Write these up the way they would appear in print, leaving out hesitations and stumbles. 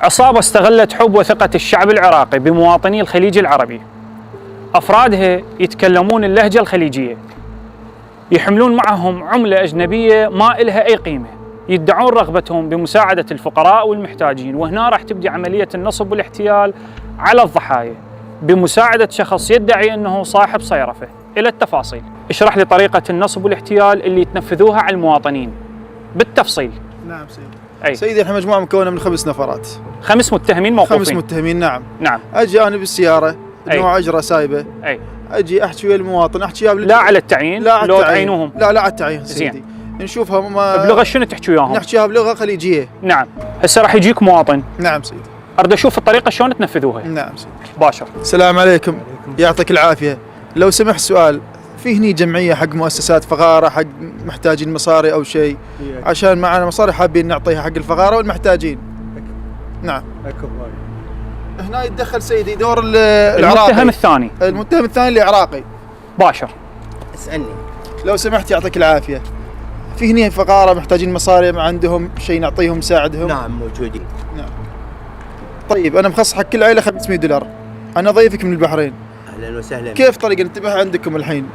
عصابة استغلت حب وثقة الشعب العراقي بمواطني الخليج العربي. أفرادها يتكلمون اللهجة الخليجية، يحملون معهم عملة أجنبية ما إلها أي قيمة، يدعون رغبتهم بمساعدة الفقراء والمحتاجين. وهنا راح تبدي عملية النصب والاحتيال على الضحايا بمساعدة شخص يدعي أنه صاحب صيرفة. إلى التفاصيل، اشرح لي طريقة النصب والاحتيال اللي تنفذوها على المواطنين بالتفصيل. نعم سيدي. أي. سيدي احنا مجموعة مكونة من 5 نفرات. 5 متهمين موقوفين. 5 متهمين نعم. نعم. اجي انا بالسيارة نوع اجرة سايبة. أي. اجي احكي ويا المواطن، احكي وياه لا على التعيين، لا على لو التعيين. تعينوهم. لا على التعيين سيدي. نشوفها بلغة شنو تحكي وياهم؟ نحكيها بلغة خليجية. نعم. هسه راح يجيك مواطن. نعم سيدي. اريد اشوف الطريقة شلون تنفذوها. نعم سيدي. باشر. السلام عليكم، يعطيك العافية. لو سمح سؤال، في هني جمعية حق مؤسسات فقارة حق محتاجين مصاري أو شيء، عشان معنا مصاري حابين نعطيها حق الفقارة والمحتاجين. نعم. هنا يتدخل سيدي دور العراقي. المتهم الثاني. المتهم الثاني العراقي. باشر. اسألني. لو سمحت يعطيك العافية، في هني فقارة محتاجين مصاري، ما عندهم شيء نعطيهم نساعدهم. نعم موجودين. نعم. طيب أنا مخصص حق كل عائلة $500. أنا ضيفك من البحرين. أهلا وسهلا. كيف طريقة ننتبه عندكم الحين؟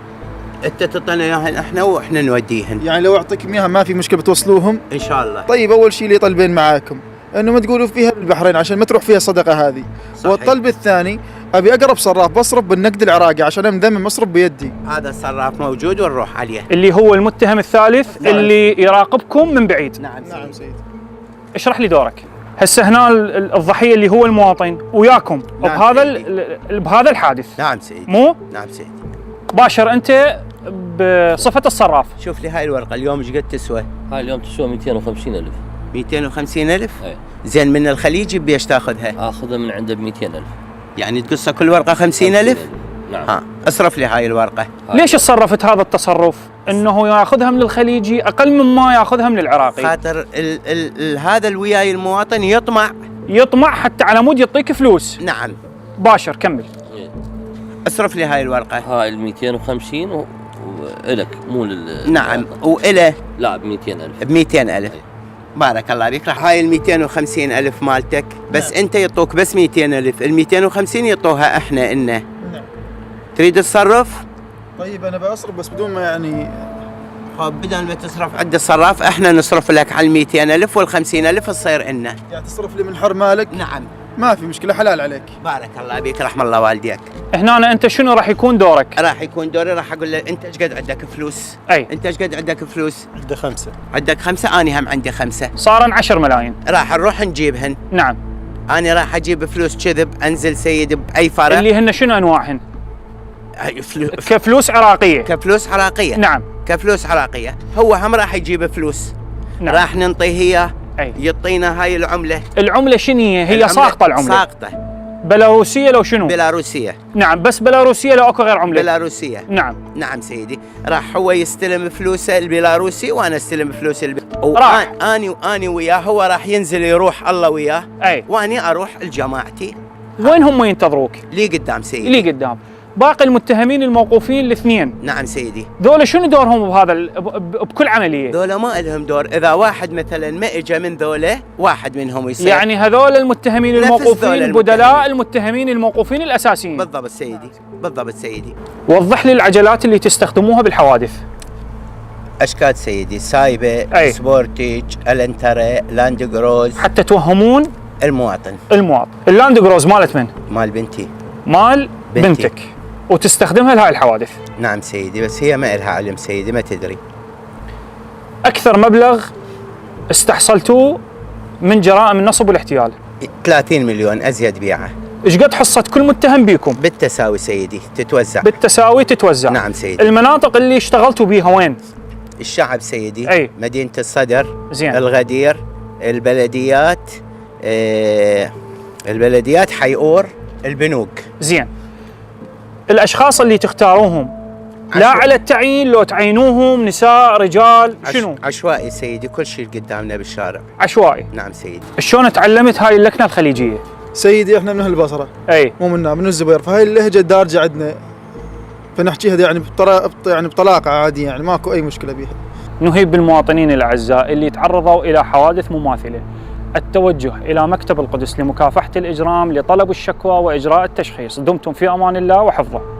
أنت تعطينا إياها إحنا وإحنا نوديهن. يعني لو أعطيكم إياها ما في مشكلة بتوصلوهم؟ إن شاء الله. طيب أول شيء اللي طلبين معاكم إنه ما تقولوا فيها بالبحرين عشان ما تروح فيها الصدقة هذه. صحيح. والطلب الثاني أبي أقرب صراف بصرف بالنقد العراقي عشان أنا مذمم مصرف بيدي. هذا الصراف موجود ونروح عليه. اللي هو المتهم الثالث. نعم. اللي يراقبكم من بعيد. نعم نعم سيدي. اشرح لي دورك. هسه هنا الضحية اللي هو المواطن وياكم. نعم بهذا الحادث. نعم سيدي. مو؟ نعم سيدي. باشر أنت بصفة الصراف. شوف لي هاي الورقة اليوم ايش قد تسوى؟ هاي اليوم تسوى 250,000. 250,000؟ اي. زين من الخليج بيش تاخذها؟ اخذها من عنده ب200,000. يعني تقصها كل ورقة 50,000؟ نعم. ها اصرف لي هاي الورقة. ليش تصرفت هذا التصرف؟ انه ياخذها من الخليجي اقل مما ياخذها من العراقي. خاطر هذا الوياي المواطن يطمع حتى على مود يعطيك فلوس. نعم. باشر كمل. اصرف لي هاي الورقة. هاي ال 250 والك مو نعم وإله. لا ب 200,000. ب 200,000. بارك الله فيك. راح هاي ال 250,000 مالتك، بس انت يعطوك بس 200,000، ال 250 يعطوها احنا إنه. نعم. تريد تصرف؟ طيب أنا بصرف بس بدون ما يعني. بدل ما تصرف عند الصراف احنا نصرف لك على 200,000 وال 50,000 تصير إنه. يعني تصرف لي من حر مالك؟ نعم. ما في مشكلة، حلال عليك. بارك الله بيك، رحم الله والديك. هنا انت شنو راح يكون دورك؟ راح يكون دوري، راح اقول له انت ايش قد عندك فلوس؟ اي. انت ايش قد عندك فلوس؟ عندي 5. عندك 5، اني هم عندي 5. صارن 10 ملايين. راح نروح نجيبهن. نعم. انا راح اجيب فلوس كذب، انزل سيد باي فرع. اللي هن شنو انواعهن؟ فلوس كفلوس عراقية. كفلوس عراقية. نعم. كفلوس عراقية. هو هم راح يجيب فلوس. نعم. راح ننطيه اياه. أي. يعطينا هاي العملة. العملة شنو هي ساقطة العملة. ساقطة. بيلاروسية لو شنو؟ بيلاروسية. نعم بس بيلاروسية لو اكو غير عملة. بيلاروسية. نعم. نعم سيدي. راح هو يستلم فلوسه البيلاروسي وانا استلم فلوس راح. اني وياه، هو راح ينزل يروح الله وياه. اي. واني اروح لجماعتي. وين هم ينتظروك؟ لي قدام سيدي. اللي قدام. باقي المتهمين الموقوفين الاثنين. نعم سيدي. ذولا شنو دورهم بهذا بكل عملية؟ ذولا ما لهم دور، اذا واحد مثلا ما اجى من ذولا واحد منهم يصير. يعني هذول المتهمين نفس الموقوفين ذولا بدلاء المتهمين الموقوفين الاساسيين. بالضبط سيدي. بالضبط سيدي. وضح لي العجلات اللي تستخدموها بالحوادث. اشكال سيدي، سايبه، أي. سبورتيج، الانترا، لاند جروز. حتى توهمون المواطن. اللاند جروز مالت من؟ مال بنتي. مال بنتي. بنتك. وتستخدمها لهاي الحوادث. نعم سيدي، بس هي ما إلها علم سيدي، ما تدري. اكثر مبلغ استحصلتوه من جرائم النصب والاحتيال؟ 30 مليون ازيد بيعه. ايش قد حصة كل متهم بيكم؟ بالتساوي سيدي، تتوزع. بالتساوي تتوزع. نعم سيدي. المناطق اللي اشتغلتوا بيها وين؟ الشعب سيدي. أي. مدينة الصدر. زين. الغدير، البلديات، البلديات، حيور، البنوك. زين. الاشخاص اللي تختاروهم لا على التعيين، لو تعينوهم نساء رجال شنو؟ عشوائي سيدي، كل شيء قدامنا بالشارع. عشوائي. نعم سيدي. شلون تعلمت هاي اللكنة الخليجية؟ سيدي احنا من اهل البصرة. اي. مو منا، من الزبير، فهاي اللهجة الدارجة عندنا. فنحكيها يعني يعني بطلاقة عادية، يعني ماكو أي مشكلة بيها. نهيب بالمواطنين الأعزاء اللي تعرضوا إلى حوادث مماثلة التوجه إلى مكتب القدس لمكافحة الإجرام لطلب الشكوى وإجراء التشخيص. دمتم في أمان الله وحفظه.